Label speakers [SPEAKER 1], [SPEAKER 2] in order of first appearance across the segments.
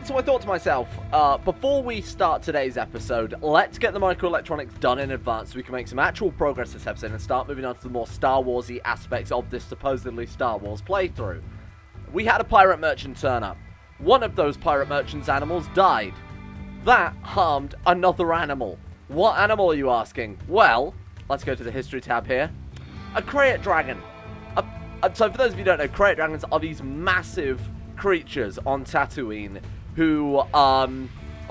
[SPEAKER 1] So I thought to myself, before we start today's episode, let's get the microelectronics done in advance so we can make some actual progress this episode and start moving on to the more Star Wars-y aspects of this supposedly Star Wars playthrough. We had a pirate merchant turn up. One of those pirate merchant's animals died. That harmed another animal. What animal, are you asking? Well, let's go to the history tab here. A krayt dragon. So for those of you who don't know, krayt dragons are these massive creatures on Tatooine who, I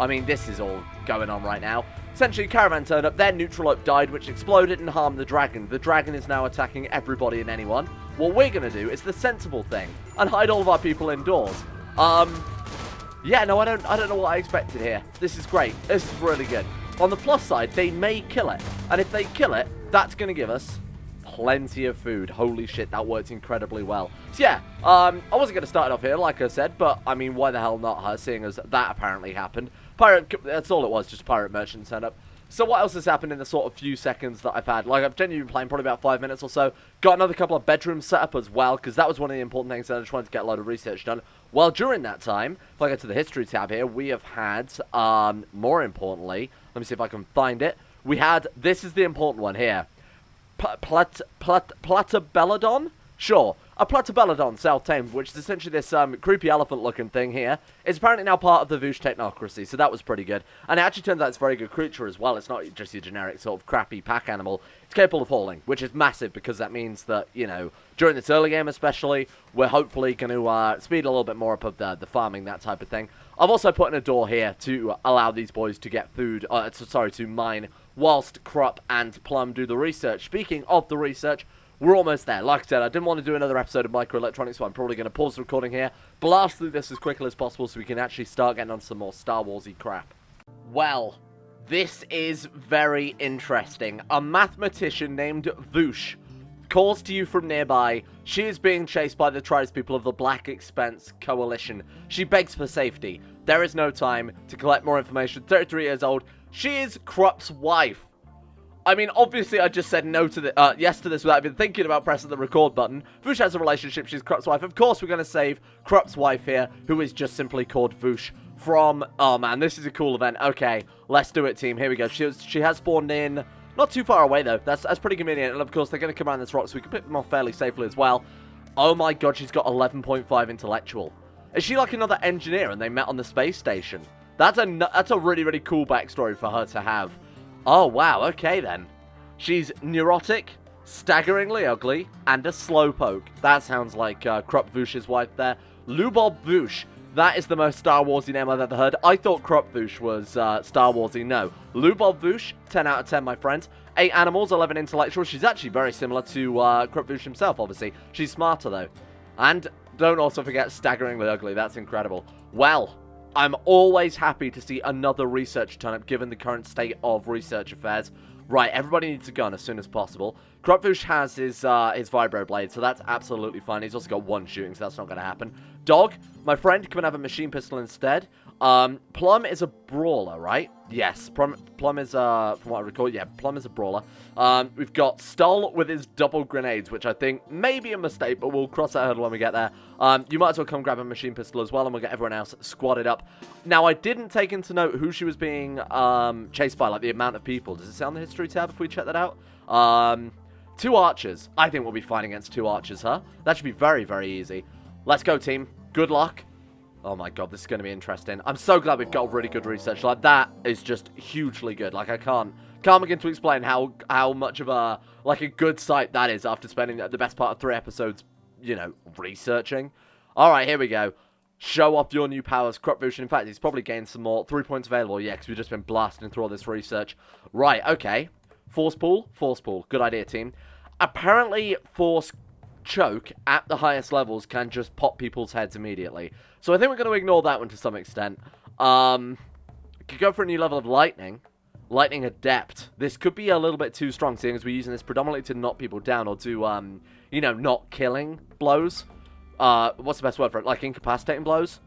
[SPEAKER 1] mean, this is all going on right now. Essentially, caravan turned up, their neutral oak died, which exploded and harmed the dragon. The dragon is now attacking everybody and anyone. What we're going to do is the sensible thing and hide all of our people indoors. Yeah, no, I don't know what I expected here. This is great. This is really good. On the plus side, they may kill it. And if they kill it, that's going to give us plenty of food. Holy shit, that worked incredibly well. So yeah, I wasn't going to start it off here, like I said, but I mean, why the hell not, her, seeing as that apparently happened. That's all it was, just pirate merchant turned up. So what else has happened in the sort of few seconds that I've had? Like, I've genuinely been playing probably about 5 minutes or so. Got another couple of bedrooms set up as well, because that was one of the important things that I just wanted to get a lot of research done. Well, during that time, if I go to the history tab here, we have had, more importantly, let me see if I can find it. We had, this is the important one here. Platabelodon? Sure. A Platabelodon self-tamed, which is essentially this creepy elephant-looking thing here, is apparently now part of the Voosh technocracy, so that was pretty good. And it actually turns out it's a very good creature as well. It's not just your generic sort of crappy pack animal. It's capable of hauling, which is massive, because that means that, you know, during this early game especially, we're hopefully going to speed a little bit more up of the farming, that type of thing. I've also put in a door here to allow these boys to get food, to mine, whilst Krup and Plum do the research. Speaking of the research, we're almost there. Like I said, I didn't want to do another episode of microelectronics, so I'm probably going to pause the recording here, blast through this as quickly as possible so we can actually start getting on some more Star Wars-y crap. Well, this is very interesting. A mathematician named Voosh calls to you from nearby. She is being chased by the tribespeople of the Black Expanse Coalition. She begs for safety. There is no time to collect more information. 33 years old. She is Krup's wife. I mean, obviously, I just said no to yes to this without even thinking about pressing the record button. Voosh has a relationship. She's Krup's wife. Of course, we're going to save Krup's wife here, who is just simply called Voosh from... Oh, man, this is a cool event. Okay, let's do it, team. Here we go. She has spawned in... Not too far away, though. That's pretty convenient. And, of course, they're going to come around this rock, so we can pick them off fairly safely as well. Oh, my God, she's got 11.5 intellectual. Is she like another engineer and they met on the space station? That's a really, really cool backstory for her to have. Oh, wow. Okay, then. She's neurotic, staggeringly ugly, and a slowpoke. That sounds like Krup Voosh's wife there. Lubov Boosh. That is the most Star Wars-y name I've ever heard. I thought Krup Voosh was Star Wars-y. No. Lubov Boosh, 10 out of 10, my friends. 8 animals, 11 intellectual. She's actually very similar to Krup Voosh himself, obviously. She's smarter, though. And don't also forget staggeringly ugly. That's incredible. Well, I'm always happy to see another research turn up, given the current state of research affairs. Right, everybody needs a gun as soon as possible. Krup Voosh has his vibro blade, so that's absolutely fine. He's also got one shooting, so that's not going to happen. Dog, my friend, come and have a machine pistol instead. Plum is a brawler, right? Yes, Plum is, from what I recall, yeah, Plum is a brawler. We've got Stull with his double grenades, which I think may be a mistake, but we'll cross that hurdle when we get there. You might as well come grab a machine pistol as well, and we'll get everyone else squatted up. Now, I didn't take into note who she was being chased by, like the amount of people. Does it say on the history tab if we check that out? 2 archers. I think we'll be fighting against 2 archers, huh? That should be very, very easy. Let's go, team. Good luck. Oh my God, this is going to be interesting. I'm so glad we've got really good research. Like, that is just hugely good. Like, I can't begin to explain how much of a good site that is after spending the best part of 3 episodes, you know, researching. All right, here we go. Show off your new powers, Krup Voosh. In fact, he's probably gained some more 3 points available. Yeah, because we've just been blasting through all this research. Right, okay. Force pool. Good idea, team. Apparently, force choke at the highest levels can just pop people's heads immediately. So I think we're going to ignore that one to some extent. Could go for a new level of lightning. Lightning Adept. This could be a little bit too strong, seeing as we're using this predominantly to knock people down or do, you know, not killing blows. What's the best word for it? Like incapacitating blows?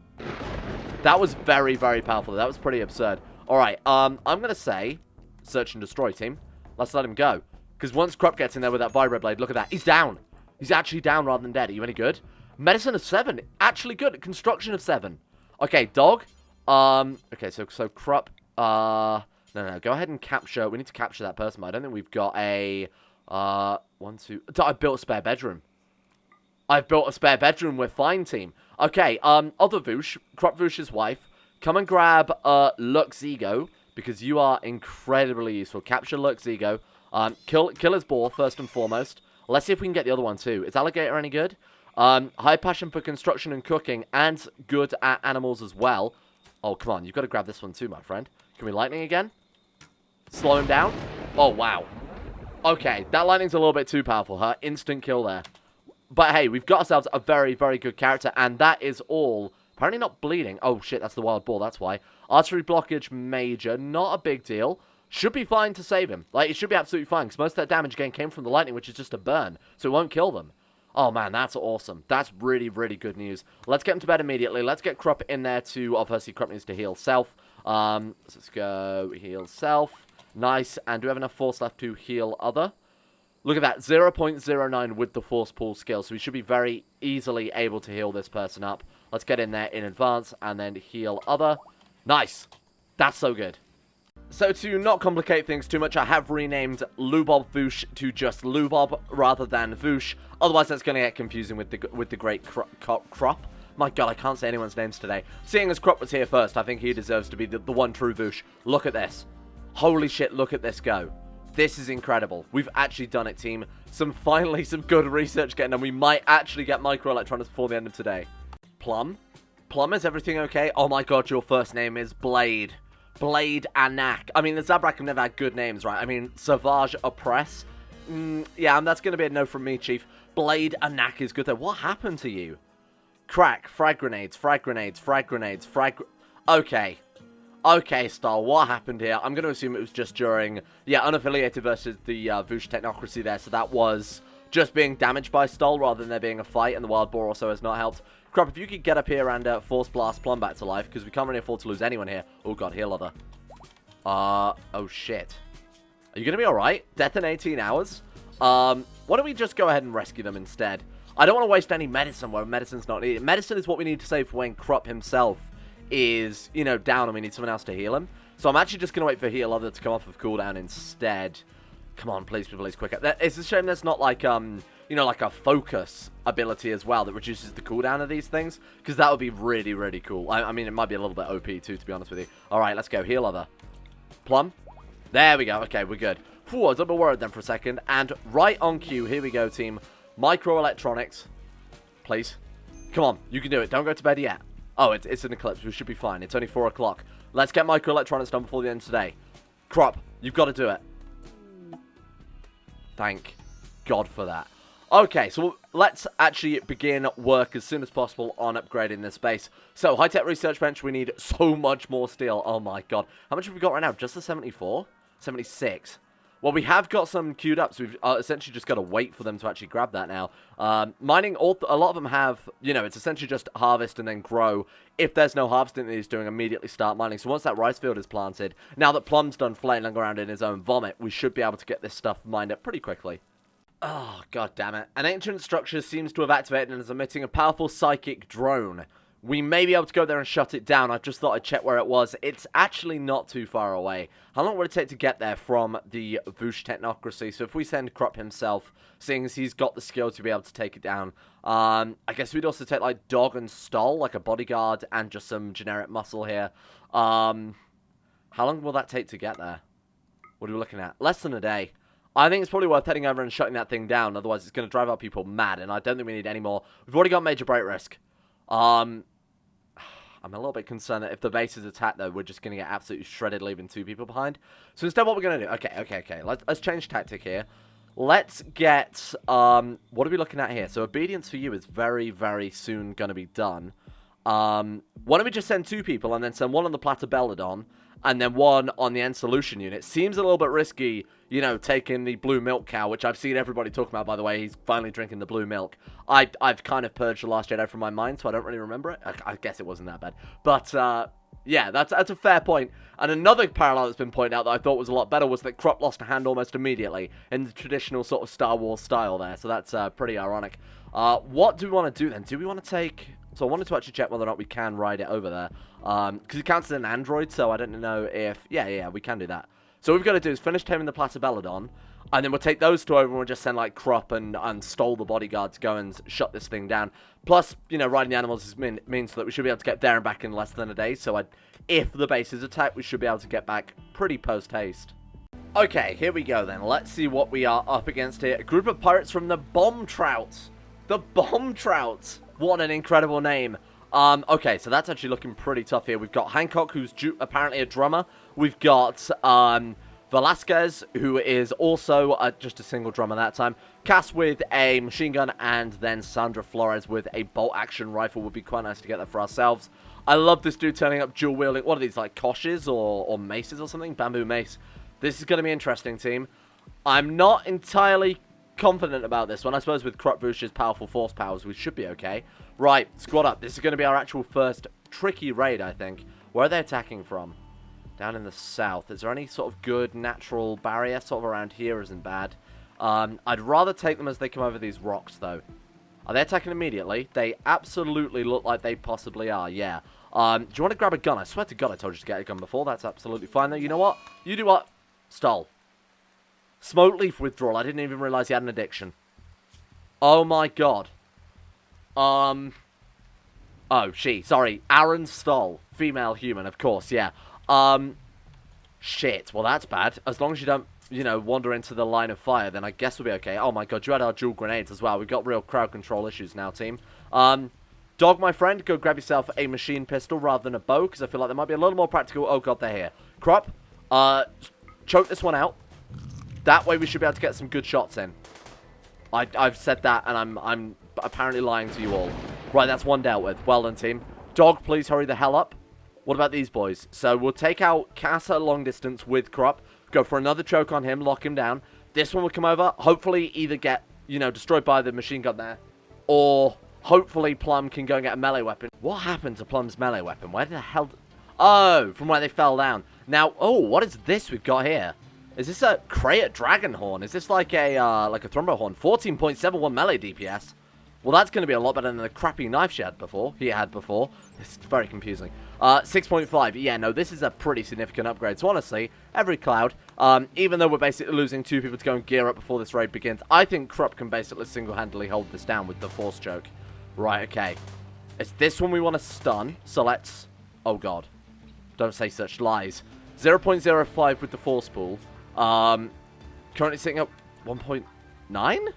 [SPEAKER 1] That was very, very powerful. That was pretty absurd. Alright, I'm going to say search and destroy, team. Let's let him go. Because once Krup gets in there with that vibro blade, look at that. He's down. He's actually down rather than dead. Are you any good? Medicine of 7. Actually good. Construction of 7. Okay, dog. Okay, so Krup, no, go ahead and capture, we need to capture that person, but I don't think we've got a, I built a spare bedroom. I've built a spare bedroom, we're fine, team. Okay, other Voosh, Krup Voosh's wife, come and grab, Lux's ego, because you are incredibly useful. Capture Lux's ego, kill his boar, first and foremost. Let's see if we can get the other one, too. Is Alligator any good? High passion for construction and cooking, and good at animals as well. Oh, come on, you've got to grab this one, too, my friend. Can we lightning again? Slow him down? Oh, wow. Okay, that lightning's a little bit too powerful, huh? Instant kill there. But hey, we've got ourselves a very, very good character, and that is all. Apparently not bleeding. Oh, shit, that's the wild boar, that's why. Artery blockage major, not a big deal. Should be fine to save him. Like, it should be absolutely fine, because most of that damage again came from the lightning, which is just a burn, so it won't kill them. Oh, man, that's awesome. That's really, really good news. Let's get him to bed immediately. Let's get Krup in there, too. Obviously, Krup needs to heal self. Let's go heal self. Nice. And do we have enough force left to heal other? Look at that, 0.09 with the force pool skill, so we should be very easily able to heal this person up. Let's get in there in advance and then heal other. Nice. That's so good. So to not complicate things too much, I have renamed Lubov Voosh to just Lubov rather than Voosh. Otherwise, that's going to get confusing with the great Krup. My god, I can't say anyone's names today. Seeing as Krup was here first, I think he deserves to be the one true Voosh. Look at this. Holy shit, look at this go. This is incredible. We've actually done it, team. Finally some good research getting done. We might actually get microelectronics before the end of today. Plum? Plum, is everything okay? Oh my god, your first name is Blade. Blade Anak. I mean, the Zabrak have never had good names, right? I mean, Savage Oppress. Yeah, that's going to be a no from me, Chief. Blade Anak is good though. What happened to you? Crack. Frag grenades. Frag grenades. Frag grenades. Okay. Okay, Star, what happened here? I'm going to assume it was just during, yeah, unaffiliated versus the Voosh technocracy there, so that was just being damaged by Stoll rather than there being a fight, and the wild boar also has not helped. Krup, if you could get up here and force blast Plum back to life, because we can't really afford to lose anyone here. Oh god, heal other. Oh shit. Are you going to be alright? Death in 18 hours? Why don't we just go ahead and rescue them instead? I don't want to waste any medicine where medicine's not needed. Medicine is what we need to save for when Krup himself is, you know, down and we need someone else to heal him. So I'm actually just going to wait for heal other to come off of cooldown instead. Come on, please, please, quicker. It's a shame there's not like, you know, like a focus ability as well that reduces the cooldown of these things, because that would be really, really cool. I mean, it might be a little bit OP too, to be honest with you. Alright, let's go. Heal other. Plum. There we go. Okay, we're good. Whew, I was a bit worried then for a second. And right on cue, here we go, team. Microelectronics. Please. Come on, you can do it. Don't go to bed yet. Oh, it's an eclipse. We should be fine. It's only 4 o'clock. Let's get microelectronics done before the end of today. Krup, you've got to do it. Thank God for that. Okay, so let's actually begin work as soon as possible on upgrading this base. So, high-tech research bench, we need so much more steel. Oh my god. How much have we got right now? Just the 74? 76. Well, we have got some queued up, so we've essentially just got to wait for them to actually grab that now. Mining, a lot of them have, you know, it's essentially just harvest and then grow. If there's no harvesting that he's doing, immediately start mining. So once that rice field is planted, now that Plum's done flailing around in his own vomit, we should be able to get this stuff mined up pretty quickly. Oh, god damn it. An ancient structure seems to have activated and is emitting a powerful psychic drone. We may be able to go there and shut it down. I just thought I'd check where it was. It's actually not too far away. How long would it take to get there from the Voosh technocracy? So if we send Krup himself, seeing as he's got the skill to be able to take it down, I guess we'd also take like Dog and Stoll, like a bodyguard, and just some generic muscle here. How long will that take to get there? What are we looking at? Less than a day. I think it's probably worth heading over and shutting that thing down. Otherwise, it's going to drive our people mad, and I don't think we need any more. We've already got major break risk. I'm a little bit concerned that if the base is attacked, though, we're just going to get absolutely shredded, leaving 2 people behind. So instead, what we're going to do... Okay. Let's change tactic here. Let's get... what are we looking at here? So obedience for you is very, very soon going to be done. Why don't we just send 2 people and then send 1 on the Platybelodon and then 1 on the N.Solution Unit? Seems a little bit risky, you know, taking the blue milk cow, which I've seen everybody talking about, by the way. He's finally drinking the blue milk. I've kind of purged The Last Jedi from my mind, so I don't really remember it. I guess it wasn't that bad. But, yeah, that's a fair point. And another parallel that's been pointed out that I thought was a lot better was that Krup lost a hand almost immediately in the traditional sort of Star Wars style there. So that's pretty ironic. What do we want to do then? Do we want to take... So I wanted to actually check whether or not we can ride it over there. Because it counts as an android, so I don't know if... Yeah, we can do that. So what we've got to do is finish taming the Platybelodon, and then we'll take those two over and we'll just send, like, Krup and Stole the bodyguard to go and shut this thing down. Plus, you know, riding the animals means that we should be able to get there and back in less than a day. So if the base is attacked, we should be able to get back pretty post-haste. Okay, here we go then. Let's see what we are up against here. A group of pirates from the Bomb Trouts. The Bomb Trouts. What an incredible name. Okay, so that's actually looking pretty tough here. We've got Hancock, who's apparently a drummer. We've got Velasquez, who is also just a single drummer that time. Cass with a machine gun, and then Sandra Flores with a bolt-action rifle. Would be quite nice to get that for ourselves. I love this dude turning up dual-wielding. What are these, like koshes or maces or something? Bamboo mace. This is going to be interesting, team. I'm not entirely confident about this one. I suppose with Krup Voosh's powerful force powers, we should be okay. Right, squad up. This is going to be our actual first tricky raid, I think. Where are they attacking from? Down in the south. Is there any sort of good natural barrier? Sort of around here isn't bad. I'd rather take them as they come over these rocks, though. Are they attacking immediately? They absolutely look like they possibly are, yeah. Do you want to grab a gun? I swear to God I told you to get a gun before. That's absolutely fine, though. You know what? You do what? Stole. Smoke leaf withdrawal. I didn't even realize he had an addiction. Oh my God. Oh, sorry. Aaron Stoll. Female human, of course, yeah. Shit. Well, that's bad. As long as you don't, you know, wander into the line of fire, then I guess we'll be okay. Oh my God, you had our dual grenades as well. We've got real crowd control issues now, team. Dog, my friend, go grab yourself a machine pistol rather than a bow, because I feel like they might be a little more practical. Oh God, they're here. Krup, choke this one out. That way we should be able to get some good shots in. I've said that, and I'm apparently lying to you all. Right, that's one dealt with. Well done, team. Dog, please hurry the hell up. What about these boys? So we'll take out Cass at long distance with Krup. Go for another choke on him, lock him down. This one will come over. Hopefully either get, you know, destroyed by the machine gun there, or hopefully Plum can go and get a melee weapon. What happened to Plum's melee weapon? Where the hell... Oh, from where they fell down. Now, oh, what is this we've got here? Is this a Crate Dragon Horn? Is this like a Thrumbo Horn? 14.71 melee DPS. Well, that's going to be a lot better than the crappy knife he had before. It's very confusing. 6.5. Yeah, no, this is a pretty significant upgrade. So honestly, every cloud, even though we're basically losing 2 people to go and gear up before this raid begins, I think Krup can basically single-handedly hold this down with the force choke. Right, okay. It's this one we want to stun, so let's... Oh, God. Don't say such lies. 0.05 with the force pool. Currently sitting at 1.9?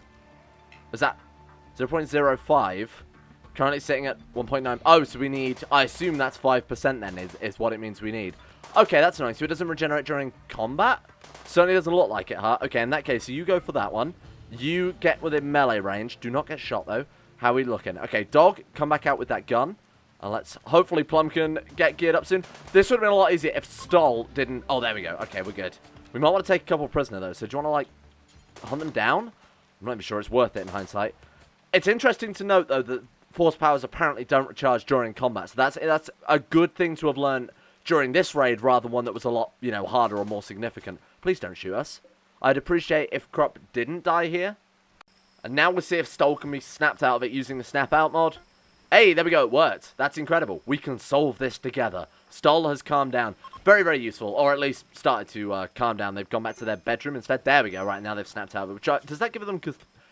[SPEAKER 1] Is that 0.05? Currently sitting at 1.9. Oh, so we need... I assume that's 5% then is what it means we need. Okay, that's nice. So it doesn't regenerate during combat? Certainly doesn't look like it, huh? Okay, in that case, so you go for that one. You get within melee range. Do not get shot, though. How are we looking? Okay, Dog, come back out with that gun. And let's... Hopefully Plum can get geared up soon. This would have been a lot easier if Stoll didn't... Oh, there we go. Okay, we're good. We might want to take a couple prisoner, though. So do you want to, like, hunt them down? I'm not even sure it's worth it in hindsight. It's interesting to note, though, that force powers apparently don't recharge during combat. So that's a good thing to have learned during this raid, rather than one that was a lot, you know, harder or more significant. Please don't shoot us. I'd appreciate if Krup didn't die here. And now we'll see if Stoll can be snapped out of it using the snap out mod. Hey, there we go. It worked. That's incredible. We can solve this together. Stoll has calmed down. Very, very useful. Or at least started to calm down. They've gone back to their bedroom instead. There we go. Right now they've snapped out of it. Does that give them...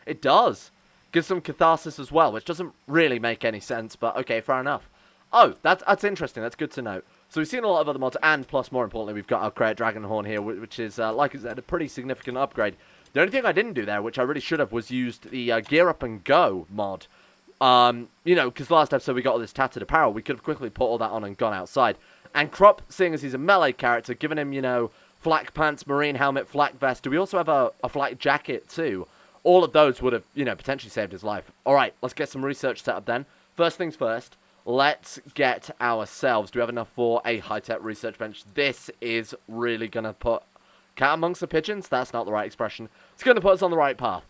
[SPEAKER 1] It does. Gives some catharsis as well, which doesn't really make any sense, but okay, fair enough. Oh, that's interesting. That's good to know. So we've seen a lot of other mods, and plus, more importantly, we've got our Crate Dragon Horn here, which is, like I said, a pretty significant upgrade. The only thing I didn't do there, which I really should have, was used the Gear Up and Go mod. You know, because last episode we got all this tattered apparel. We could have quickly put all that on and gone outside. And Krup, seeing as he's a melee character, given him, you know, flak pants, marine helmet, flak vest. Do we also have a flak jacket too? All of those would have, you know, potentially saved his life. All right, let's get some research set up then. First things first, let's get ourselves... Do we have enough for a high-tech research bench? This is really going to put... Cat amongst the pigeons? That's not the right expression. It's going to put us on the right path.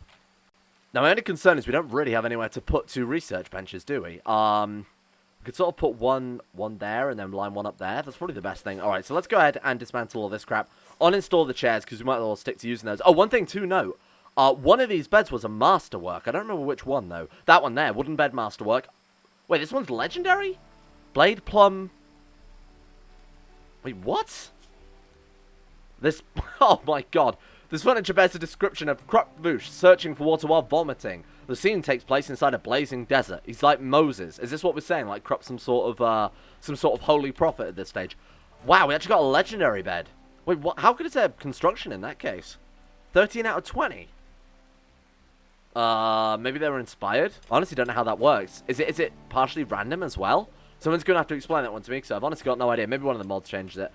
[SPEAKER 1] Now, my only concern is we don't really have anywhere to put 2 research benches, do we? We could sort of put one there and then line one up there. That's probably the best thing. All right, so let's go ahead and dismantle all this crap. Uninstall the chairs, because we might as well stick to using those. Oh, one thing to note. One of these beds was a masterwork. I don't remember which one, though. That one there, wooden bed masterwork. Wait, this one's legendary? Blade Plum... Wait, what? This... Oh my god. This furniture bears a description of Krup Voosh searching for water while vomiting. The scene takes place inside a blazing desert. He's like Moses. Is this what we're saying? Like Krup's some sort of holy prophet at this stage. Wow, we actually got a legendary bed. Wait, what? How could it say construction in that case? 13 out of 20. Maybe they were inspired? Honestly, don't know how that works. Is it partially random as well? Someone's going to have to explain that one to me, because I've honestly got no idea. Maybe one of the mods changed it.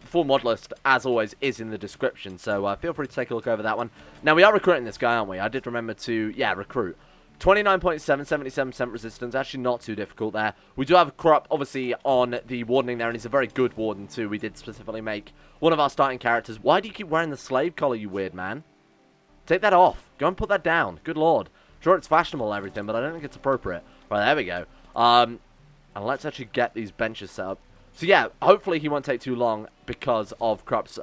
[SPEAKER 1] Full mod list, as always, is in the description, so feel free to take a look over that one. Now, we are recruiting this guy, aren't we? I did remember to, yeah, recruit. 29.7, 77% resistance. Actually, not too difficult there. We do have Krup, obviously, on the wardening there, and he's a very good warden, too. We did specifically make one of our starting characters. Why do you keep wearing the slave collar, you weird man? Take that off. Go and put that down. Good lord. Sure, it's fashionable and everything, but I don't think it's appropriate. Right, there we go. And let's actually get these benches set up. So yeah, hopefully he won't take too long because of Krup's,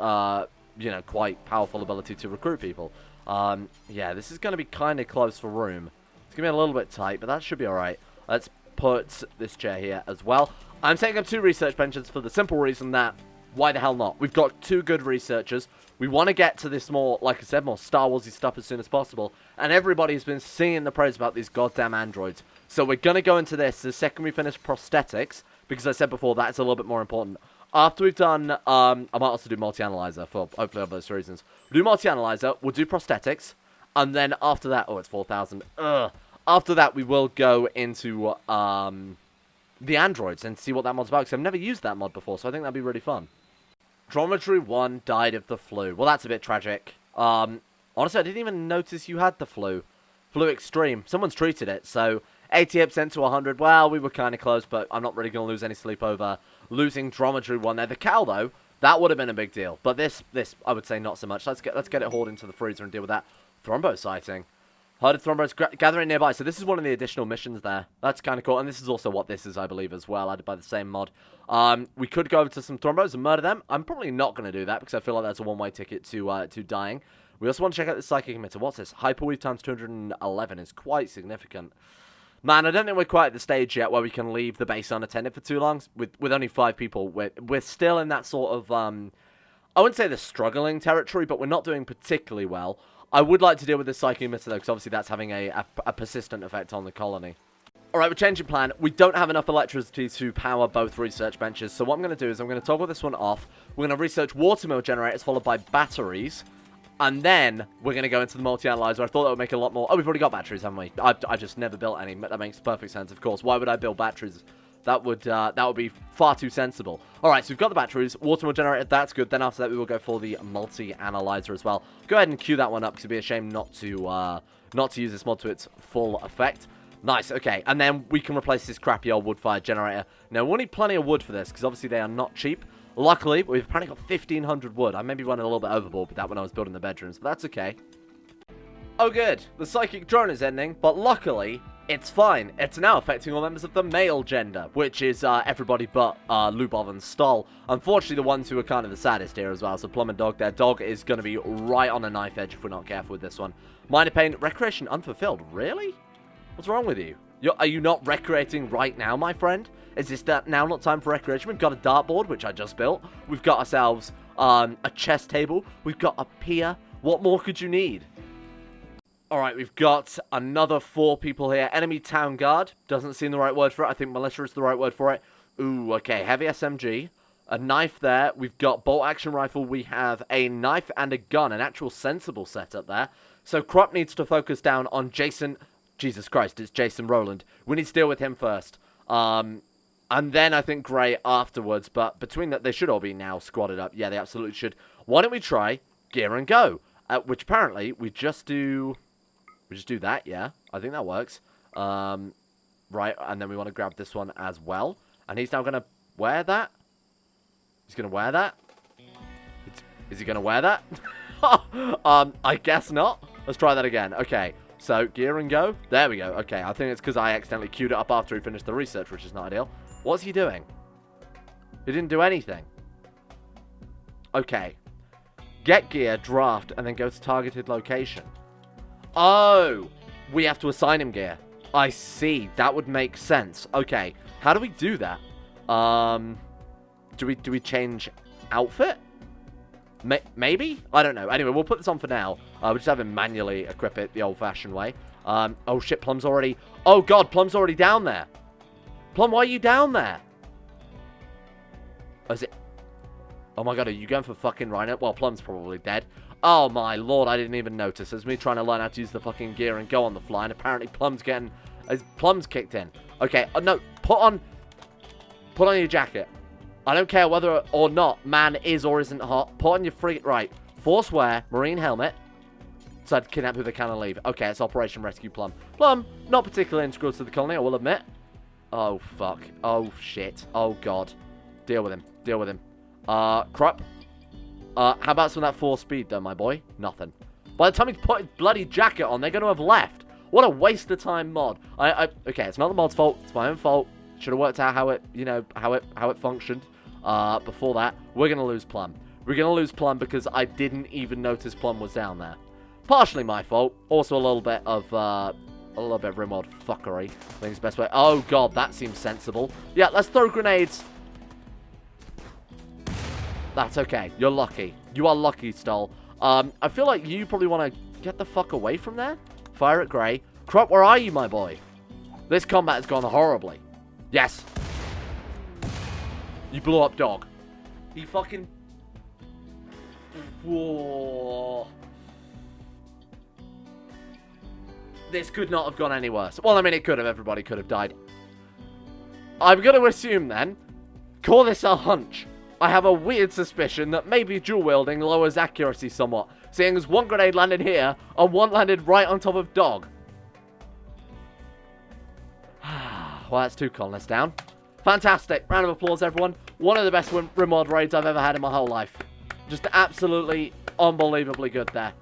[SPEAKER 1] you know, quite powerful ability to recruit people. Yeah, this is going to be kind of close for room. It's going to be a little bit tight, but that should be alright. Let's put this chair here as well. I'm setting up 2 research benches for the simple reason that, why the hell not? We've got 2 good researchers. We want to get to this more, like I said, more Star Wars-y stuff as soon as possible. And everybody's been singing the praise about these goddamn androids. So we're going to go into this the second we finish prosthetics, because I said before, that's a little bit more important. After we've done, I might also do multi-analyzer for hopefully obvious reasons. We'll do multi-analyzer, we'll do prosthetics, and then after that, oh, it's 4,000. After that, we will go into the androids and see what that mod's about, because I've never used that mod before, so I think that'd be really fun. Dromedary 1 died of the flu. Well, that's a bit tragic. Honestly, I didn't even notice you had the flu. Flu extreme. Someone's treated it, so 88% to 100. Well, we were kind of close, but I'm not really going to lose any sleep over losing Dromedary 1 there. The cow, though, that would have been a big deal. But this, I would say not so much. Let's get it hauled into the freezer and deal with that. Thrombo sighting. Herd of Thrombos gathering nearby. So this is one of the additional missions there. That's kind of cool. And this is also what this is, I believe, as well, added by the same mod. We could go over to some Thrombos and murder them. I'm probably not going to do that because I feel like that's a one-way ticket to dying. We also want to check out the Psychic Emitter. What's this? Hyperweave times 211 is quite significant. Man, I don't think we're quite at the stage yet where we can leave the base unattended for too long. With only 5 people, we're still in that sort of, I wouldn't say the struggling territory, but we're not doing particularly well. I would like to deal with this Psychic Emitter, though, because obviously that's having a persistent effect on the colony. Alright, we're changing plan. We don't have enough electricity to power both research benches, so what I'm going to do is I'm going to toggle this one off. We're going to research watermill generators, followed by batteries. And then we're going to go into the multi-analyzer. I thought that would make a lot more... Oh, we've already got batteries, haven't we? I just never built any. That makes perfect sense, of course. Why would I build batteries? That would be far too sensible. Alright, so we've got the batteries. Watermill generator, that's good. Then after that, we will go for the multi-analyzer as well. Go ahead and queue that one up, because it'd be a shame not to use this mod to its full effect. Nice, okay. And then we can replace this crappy old wood-fired generator. Now, we'll need plenty of wood for this, because obviously they are not cheap. Luckily, we've apparently got 1,500 wood. I maybe went a little bit overboard with that when I was building the bedrooms, but that's okay. Oh, good. The psychic drone is ending, but luckily, it's fine. It's now affecting all members of the male gender, which is everybody but Lubov and Stoll. Unfortunately, the ones who are kind of the saddest here as well. So Plum and Dog, their dog is going to be right on a knife edge if we're not careful with this one. Minor pain, recreation unfulfilled. Really? What's wrong with you? Are you not recreating right now, my friend? Is this now not time for recreation? We've got a dartboard, which I just built. We've got ourselves a chess table. We've got a pier. What more could you need? Alright, we've got another 4 people here. Enemy town guard. Doesn't seem the right word for it. I think militia is the right word for it. Ooh, okay. Heavy SMG. A knife there. We've got bolt action rifle. We have a knife and a gun. An actual sensible setup there. So Krup needs to focus down on Jason... Jesus Christ, it's Jason Rowland. We need to deal with him first. And then I think Gray afterwards. But between that, they should all be now squatted up. Yeah, they absolutely should. Why don't we try gear and go? Which apparently we just do that, yeah. I think that works. Right, and then we want to grab this one as well. And he's now going to wear that. He's going to wear that. Is he going to wear that? I guess not. Let's try that again. Okay. So, gear and go. There we go. Okay, I think it's because I accidentally queued it up after he finished the research, which is not ideal. What's he doing? He didn't do anything. Okay. Get gear, draft, and then go to targeted location. Oh! We have to assign him gear. I see. That would make sense. Okay. How do we do that? Do we change outfit? Maybe? I don't know. Anyway, we'll put this on for now. We'll just have him manually equip it the old-fashioned way. Oh, shit. Plum's already... Oh, God. Plum's already down there. Plum, why are you down there? Oh, is it... Oh, my God. Are you going for fucking Rhino? Well, Plum's probably dead. Oh, my Lord. I didn't even notice. It's me trying to learn how to use the fucking gear and go on the fly. And apparently Plum's getting... Plum's kicked in. Okay. No. Put on your jacket. I don't care whether or not man is or isn't hot. Put on your right. Force wear, marine helmet. So I'd kidnap who they can and leave. Okay, it's Operation Rescue Plum. Plum, not particularly integral to the colony, I will admit. Oh, fuck. Oh, shit. Oh, God. Deal with him. Deal with him. Krup. How about some of that 4 speed, though, my boy? Nothing. By the time he's put his bloody jacket on, they're going to have left. What a waste of time mod. Okay, it's not the mod's fault. It's my own fault. Should have worked out how it, how it functioned. Before that, we're going to lose Plum. We're going to lose Plum because I didn't even notice Plum was down there. Partially my fault. Also a little bit of Rimworld fuckery. I think it's the best way. Oh, God, that seems sensible. Yeah, let's throw grenades. That's okay. You're lucky. You are lucky, Stoll. I feel like you probably want to get the fuck away from there. Fire at Grey. Krup, where are you, my boy? This combat has gone horribly. Yes. You blew up dog. He fucking... Whoa. This could not have gone any worse. Well, I mean, it could have. Everybody could have died. I'm going to assume, then, call this a hunch. I have a weird suspicion that maybe dual wielding lowers accuracy somewhat, seeing as 1 grenade landed here and 1 landed right on top of dog. Well, that's 2 colonists down. Fantastic. Round of applause, everyone. One of the best Rimworld raids I've ever had in my whole life. Just absolutely unbelievably good there.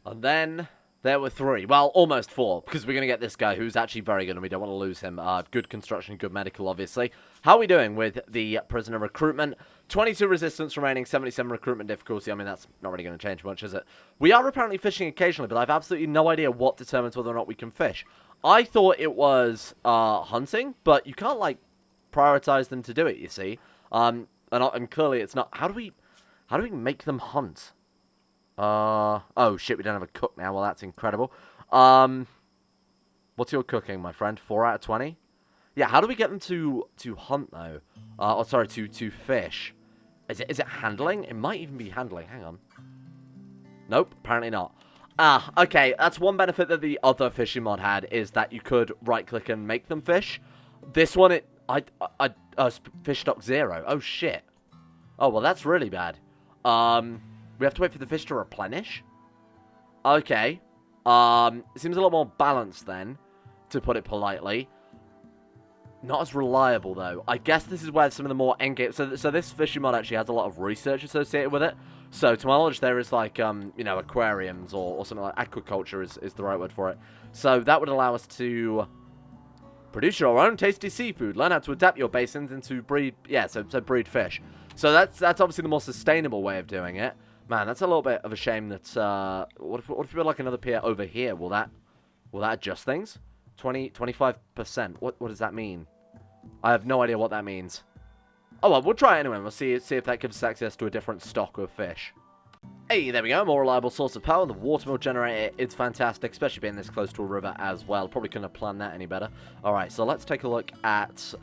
[SPEAKER 1] And then there were 3. Well, almost 4, because we're going to get this guy who's actually very good and we don't want to lose him. Good construction, good medical, obviously. How are we doing with the prisoner recruitment? 22 resistance remaining, 77 recruitment difficulty. I mean, that's not really going to change much, is it? We are apparently fishing occasionally, but I have absolutely no idea what determines whether or not we can fish. I thought it was hunting, but you can't, like, prioritize them to do it, you see. And clearly it's not. How do we make them hunt? Oh, shit, we don't have a cook now. Well, that's incredible. What's your cooking, my friend? 4 out of 20? Yeah, how do we get them to hunt, though? Sorry, to fish. Is it handling? It might even be handling. Hang on. Nope, apparently not. Okay, that's one benefit that the other fishing mod had, is that you could right-click and make them fish. This one, fish stock 0. Oh, shit. Oh, well, that's really bad. We have to wait for the fish to replenish? Okay. It seems a lot more balanced, then, to put it politely. Not as reliable, though. I guess this is where some of the more endgame... So this fishing mod actually has a lot of research associated with it. So, to my knowledge, there is, like, aquariums or something like aquaculture is the right word for it. So, that would allow us to produce your own tasty seafood. Learn how to adapt your basins into breed... Yeah, so breed fish. So, that's obviously the more sustainable way of doing it. Man, that's a little bit of a shame that... What if we put, like, another pier over here? Will that adjust things? 25%. What does that mean? I have no idea what that means. Oh, well, we'll try it anyway. We'll see if that gives us access to a different stock of fish. Hey, there we go. More reliable source of power. The watermill generator, it's fantastic, especially being this close to a river as well. Probably couldn't have planned that any better. Alright, so let's take a look at,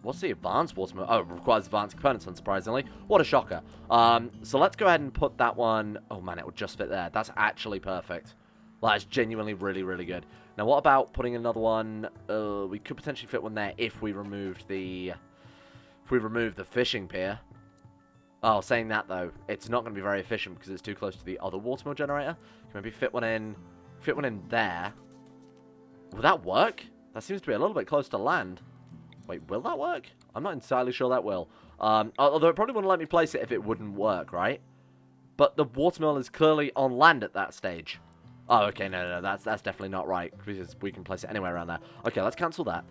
[SPEAKER 1] what's the advanced watermill? Oh, it requires advanced components, unsurprisingly. What a shocker. So let's go ahead and put that one... Oh, man, it would just fit there. That's actually perfect. That's genuinely really, really good. Now, what about putting another one? We could potentially fit one there if we removed the... fishing pier. Oh, saying that, though, it's not going to be very efficient because it's too close to the other watermill generator. Can maybe fit one in there. Will that work? That seems to be a little bit close to land. Wait, will that work? I'm not entirely sure that will. Although it probably wouldn't let me place it if it wouldn't work, right? But the watermill is clearly on land at that stage. Oh, okay, no, that's definitely not right, because we can place it anywhere around there. Okay, let's cancel that.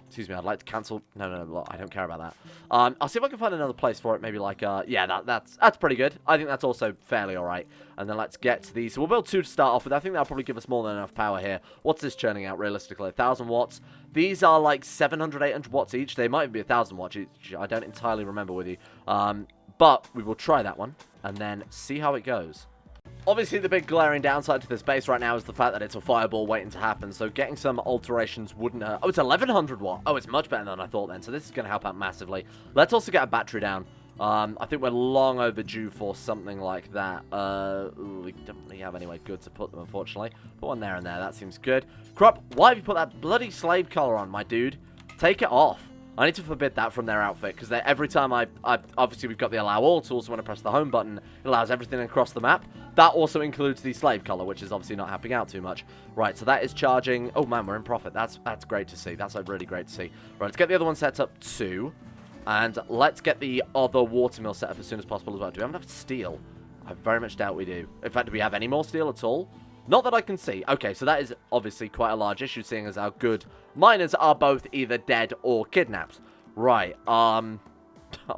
[SPEAKER 1] Excuse me, I'd like to cancel. No, I don't care about that. I'll see if I can find another place for it. Maybe like, yeah, that's pretty good. I think that's also fairly alright. And then let's get to these. So we'll build 2 to start off with. I think that'll probably give us more than enough power here. What's this churning out realistically? 1,000 watts. These are like 700, 800 watts each. They might be 1,000 watts each. I don't entirely remember with you. But we will try that one and then see how it goes. Obviously, the big glaring downside to this base right now is the fact that it's a fireball waiting to happen, so getting some alterations wouldn't hurt. Oh, it's 1,100 watt. Oh, it's much better than I thought then, so this is going to help out massively. Let's also get a battery down. I think we're long overdue for something like that. We don't really have anywhere good to put them, unfortunately. Put one there and there. That seems good. Krup, why have you put that bloody slave collar on, my dude? Take it off. I need to forbid that from their outfit, because every time obviously we've got the allow all tools, so when I press the home button, it allows everything across the map. That also includes the slave collar, which is obviously not helping out too much. Right, so that is charging. Oh man, we're in profit. That's great to see. That's like really great to see. Right, let's get the other one set up too. And let's get the other watermill set up as soon as possible as well. Do we have enough steel? I very much doubt we do. In fact, do we have any more steel at all? Not that I can see. Okay, so that is obviously quite a large issue, seeing as our good miners are both either dead or kidnapped. Right, oh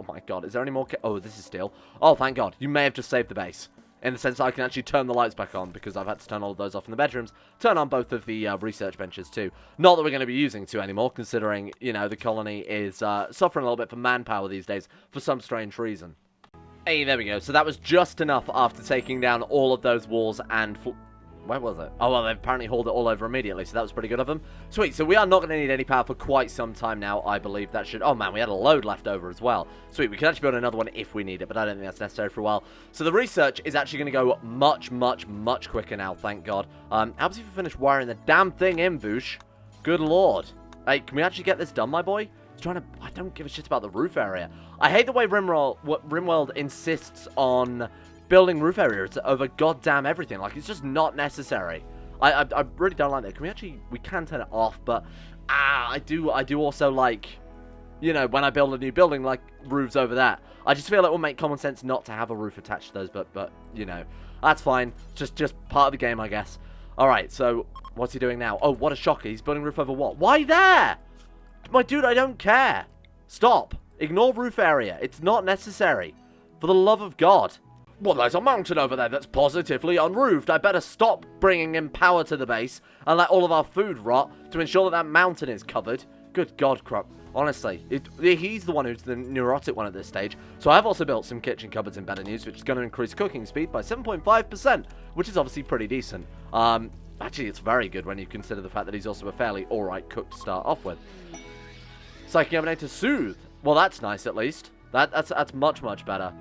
[SPEAKER 1] my god, is there any more oh, this is steel. Oh, thank god. You may have just saved the base. In the sense that I can actually turn the lights back on, because I've had to turn all of those off in the bedrooms. Turn on both of the research benches too. Not that we're going to be using 2 anymore, considering, you know, the colony is suffering a little bit for manpower these days, for some strange reason. Hey, there we go. So that was just enough after taking down all of those walls and... Where was it? Oh, well, they apparently hauled it all over immediately, so that was pretty good of them. Sweet, so we are not going to need any power for quite some time now, I believe. That should... Oh, man, we had a load left over as well. Sweet, we can actually build another one if we need it, but I don't think that's necessary for a while. So the research is actually going to go much, much, much quicker now, thank God. Helps if you finish wiring the damn thing in, Boosh. Good lord. Hey, can we actually get this done, my boy? He's trying to... I don't give a shit about the roof area. I hate the way Rimworld insists on... building roof areas over goddamn everything. Like, it's just not necessary. I really don't like that. Can we actually... We can turn it off, but... I do also like... You know, when I build a new building, like, roofs over that. I just feel it will make common sense not to have a roof attached to those, but you know. That's fine. Just part of the game, I guess. Alright, so... What's he doing now? Oh, what a shocker. He's building roof over what? Why there? My dude, I don't care. Stop. Ignore roof area. It's not necessary. For the love of God. Well, there's a mountain over there that's positively unroofed. I better stop bringing in power to the base and let all of our food rot to ensure that that mountain is covered. Good God, Krup. Honestly, he's the one who's the neurotic one at this stage. So I've also built some kitchen cupboards in better news, which is going to increase cooking speed by 7.5%, which is obviously pretty decent. Actually, it's very good when you consider the fact that he's also a fairly alright cook to start off with. Psychic Emanator Soothe. Well, that's nice, at least. That's much, much better.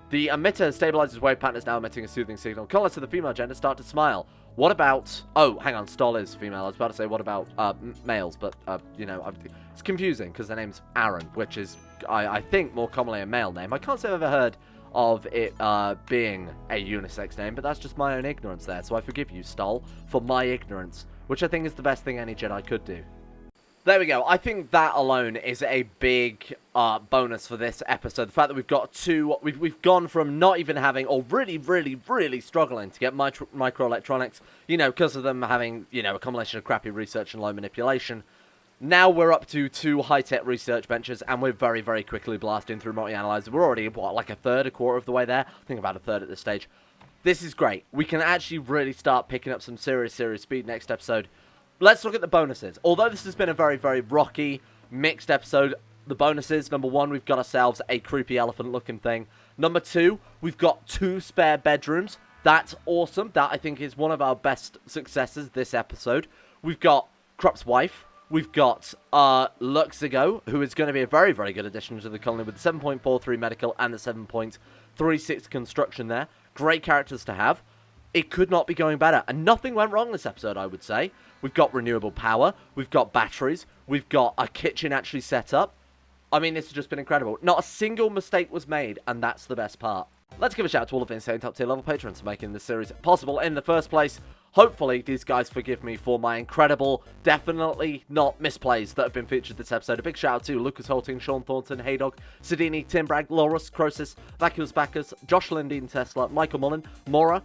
[SPEAKER 1] The emitter stabilizes wave pattern is now emitting a soothing signal. Colors to the female gender start to smile. What about... Oh, hang on. Stoll is female. I was about to say, what about males? But, you know, it's confusing because their name's Aaron, which is, I think, more commonly a male name. I can't say I've ever heard of it being a unisex name, but that's just my own ignorance there. So I forgive you, Stoll, for my ignorance, which I think is the best thing any Jedi could do. There we go. I think that alone is a big bonus for this episode. The fact that we've got we've gone from not even having, or really, really, really struggling to get microelectronics, you know, because of them having, you know, a combination of crappy research and low manipulation. Now we're up to 2 high-tech research benches, and we're very, very quickly blasting through multi-analyzer. We're already, what, like a quarter of the way there? I think about a third at this stage. This is great. We can actually really start picking up some serious speed next episode. Let's look at the bonuses. Although this has been a very, very rocky, mixed episode, the bonuses, number 1, we've got ourselves a creepy elephant-looking thing. Number 2, we've got 2 spare bedrooms. That's awesome. That, I think, is one of our best successes this episode. We've got Krup's wife. We've got Luxigo, who is going to be a very, very good addition to the colony with the 7.43 medical and the 7.36 construction there. Great characters to have. It could not be going better. And nothing went wrong this episode, I would say. We've got renewable power. We've got batteries. We've got a kitchen actually set up. I mean, this has just been incredible. Not a single mistake was made, and that's the best part. Let's give a shout out to all of the insane top tier level patrons for making this series possible in the first place. Hopefully, these guys forgive me for my incredible, definitely not misplays that have been featured this episode. A big shout out to Lucas Holting, Sean Thornton, Haydog, Sidini, Tim Bragg, Laurus, Croesus, Vacuous Bacchus, Josh Lindeen Tesla, Michael Mullen, Mora,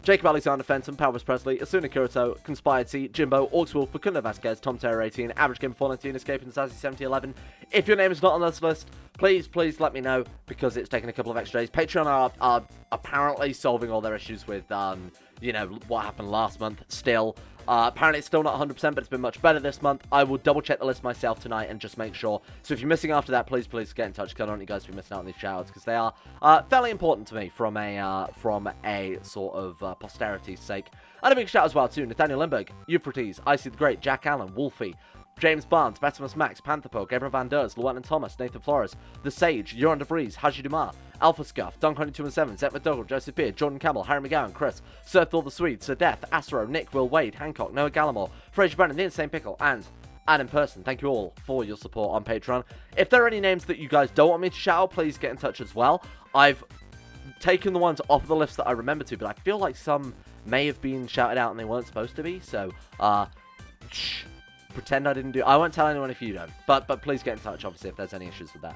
[SPEAKER 1] Jacob Alexander Fenton, Palvis Presley, Asuna Kirito, Conspired C, Jimbo, Orcswolf, Facundo Vasquez, Tom Terror 18, Average Game 419, Escaping Sassy 7011. If your name is not on this list, please let me know, because it's taken a couple of extra days. Patreon are apparently solving all their issues with, you know, what happened last month still. Apparently it's still not 100%, but it's been much better this month. I will double check the list myself tonight and just make sure. So if you're missing after that, please get in touch, because I don't want you guys to be missing out on these shoutouts, because they are fairly important to me from a sort of posterity's sake. And a big shout as well to Nathaniel Lindbergh, Euphrates, Icy the Great, Jack Allen, Wolfie, James Barnes, Betimus Max, Pantherpog, Gabriel Van Ders, Llewellyn Thomas, Nathan Flores, The Sage, Euron DeVries, Haji Dumar, Alpha Scuff, Dunk217, Zet McDougall, Joseph Beard, Jordan Campbell, Harry McGowan, Chris, Sir Thor the Swede, Sir Death, Astro, Nick, Will Wade, Hancock, Noah Gallimore, Fraser Brennan, The Insane Pickle, and Adam Person. Thank you all for your support on Patreon. If there are any names that you guys don't want me to shout out, please get in touch as well. I've taken the ones off the list that I remember to, but I feel like some may have been shouted out and they weren't supposed to be, so, pretend I didn't do. I won't tell anyone if you don't. But please get in touch, obviously, if there's any issues with that.